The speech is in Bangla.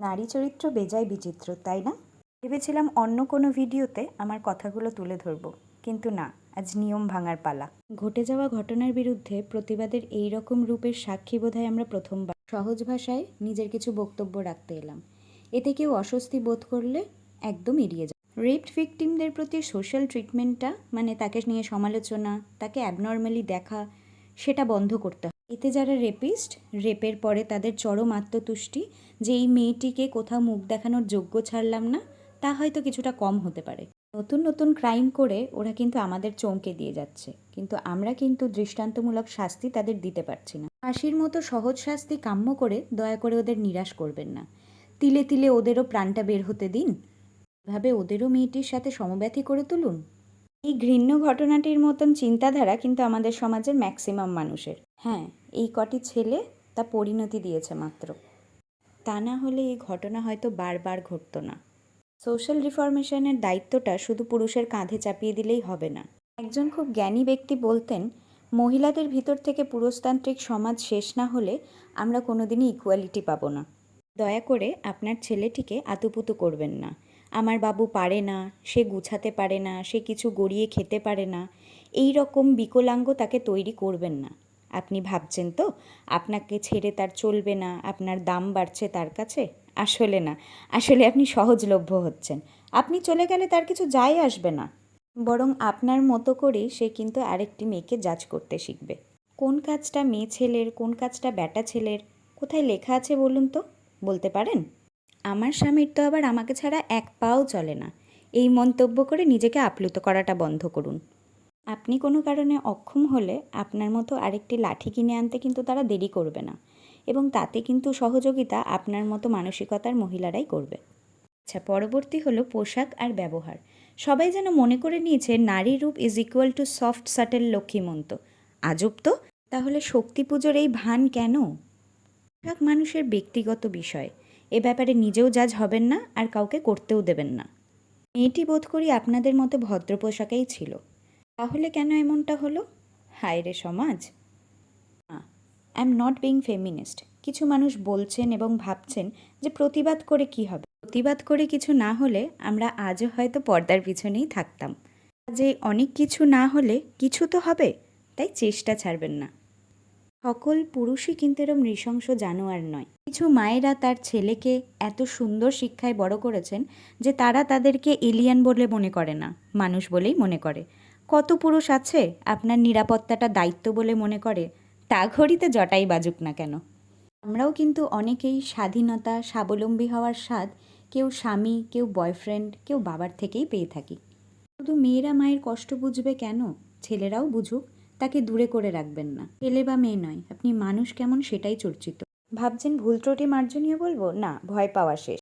নারী চরিত্র বেজায় বিচিত্র, তাই না? ভেবেছিলাম অন্য কোনো ভিডিওতে আমার কথাগুলো তুলে ধরব, কিন্তু না, আজ নিয়ম ভাঙার পালা। ঘটে যাওয়া ঘটনার বিরুদ্ধে প্রতিবাদের এই রকম রূপের সাক্ষী বোধহয় আমরা প্রথমবার। সহজ ভাষায় নিজের কিছু বক্তব্য রাখতে এলাম। এতে কেউ অস্বস্তি বোধ করলে একদম এড়িয়ে যায়। রেপড ভিকটিমদের প্রতি সোশ্যাল ট্রিটমেন্টটা, মানে তাকে নিয়ে সমালোচনা, তাকে অ্যাবনর্মালি দেখা, সেটা বন্ধ করতে হয়। এতে যারা রেপিস্ট, রেপের পরে তাদের চরম আত্মতুষ্টি যে এই মেয়েটিকে কোথাও মুখ দেখানোর যোগ্য ছাড়লাম না, তা হয়তো কিছুটা কম হতে পারে। নতুন নতুন ক্রাইম করে ওরা কিন্তু আমাদের চমকে দিয়ে যাচ্ছে, কিন্তু আমরা কিন্তু দৃষ্টান্তমূলক শাস্তি তাদের দিতে পারছি না। ফাঁসির মতো সহজ শাস্তি কাম্য করে দয়া করে ওদের নিরাশ করবেন না। তিলে তিলে ওদেরও প্রাণটা বের হতে দিন। এভাবে ওদেরও মেয়েটির সাথে সমব্যথী করে তুলুন। এই ঘৃণ্য ঘটনাটির মতন চিন্তাধারা কিন্তু আমাদের সমাজের ম্যাক্সিমাম মানুষের। হ্যাঁ, এই কটি ছেলে তা পরিণতি দিয়েছে মাত্র। তা না হলে এই ঘটনা হয়তো বারবার ঘটতো না। সোশ্যাল রিফরমেশনের দায়িত্বটা শুধু পুরুষের কাঁধে চাপিয়ে দিলেই হবে না। একজন খুব জ্ঞানী ব্যক্তি বলতেন, মহিলাদের ভিতর থেকে পুরুষতান্ত্রিক সমাজ শেষ না হলে আমরা কোনোদিনই ইকুয়ালিটি পাবো না। দয়া করে আপনার ছেলেটিকে আতুপুতু করবেন না। আমার বাবু পারে না, সে গুছাতে পারে না, সে কিছু গড়িয়ে খেতে পারে না, এই রকম বিকলাঙ্গ তাকে তৈরি করবেন না। আপনি ভাবছেন তো আপনাকে ছেড়ে তার চলবে না, আপনার দাম বাড়ছে তার কাছে? আসলে না, আসলে আপনি সহজলভ্য হচ্ছেন। আপনি চলে গেলে তার কিছু যায় আসবে না, বরং আপনার মতো করেই সে কিন্তু আরেকটি মেয়েকে জাজ করতে শিখবে। কোন কাজটা মেয়ে ছেলের, কোন কাজটা ব্যাটা ছেলের, কোথায় লেখা আছে বলুন তো? বলতে পারেন? আমার স্বামীর তো আবার আমাকে ছাড়া এক পাও চলে না, এই মন্তব্য করে নিজেকে আপ্লুত করাটা বন্ধ করুন। আপনি কোনো কারণে অক্ষম হলে আপনার মতো আরেকটি লাঠি কিনে আনতে কিন্তু তারা দেরি করবে না, এবং তাতে কিন্তু সহযোগিতা আপনার মতো মানসিকতার মহিলারাই করবে। আচ্ছা, পরবর্তী হলো পোশাক আর ব্যবহার। সবাই যেন মনে করে নিয়েছে নারী রূপ is equal to soft subtle লক্ষ্মীমন্ত। আজব তো! তাহলে শক্তি পুজোর এই ভান কেন? পোশাক মানুষের ব্যক্তিগত বিষয়, এ ব্যাপারে নিজেও জাজ হবেন না আর কাউকে করতেও দেবেন না। মেয়েটি বোধ করি আপনাদের মতো ভদ্র পোশাকেই ছিল, তাহলে কেন এমনটা হলো? হায় রে সমাজ! I am not being feminist. কিছু মানুষ বলছেন এবং ভাবছেন যে প্রতিবাদ করে কি হবে। প্রতিবাদ করে কিছু না হলে আমরা আজও হয়তো পর্দার পিছনেই থাকতাম। যে অনেক কিছু না হলে কিছু তো হবে, তাই চেষ্টা ছাড়বেন না। সকল পুরুষই কিন্তু এরম নৃশংস জানোয়ার নয়। কিছু মায়েরা তার ছেলেকে এত সুন্দর শিক্ষায় বড় করেছেন যে তারা তাদেরকে এলিয়ান বলে মনে করে না, মানুষ বলেই মনে করে। কত পুরুষ আছে আপনার নিরাপত্তাটা দায়িত্ব বলে মনে করে, তা ঘড়িতে জটাই বাজুক না কেন। আমরাও কিন্তু অনেকেই স্বাধীনতা, স্বাবলম্বী হওয়ার স্বাদ কেউ স্বামী, কেউ বয়ফ্রেন্ড, কেউ বাবার থেকেই পেয়ে থাকি। শুধু মেয়েরা মায়ের কষ্ট বুঝবে কেন? ছেলেরাও বুঝুক, তাকে দূরে করে রাখবেন না। ছেলে বা মেয়ে নয়, আপনি মানুষ কেমন সেটাই চর্চিত। ভাবছেন ভুল ত্রুটি মার্জনীয় বলবো? না, ভয় পাওয়া শেষ।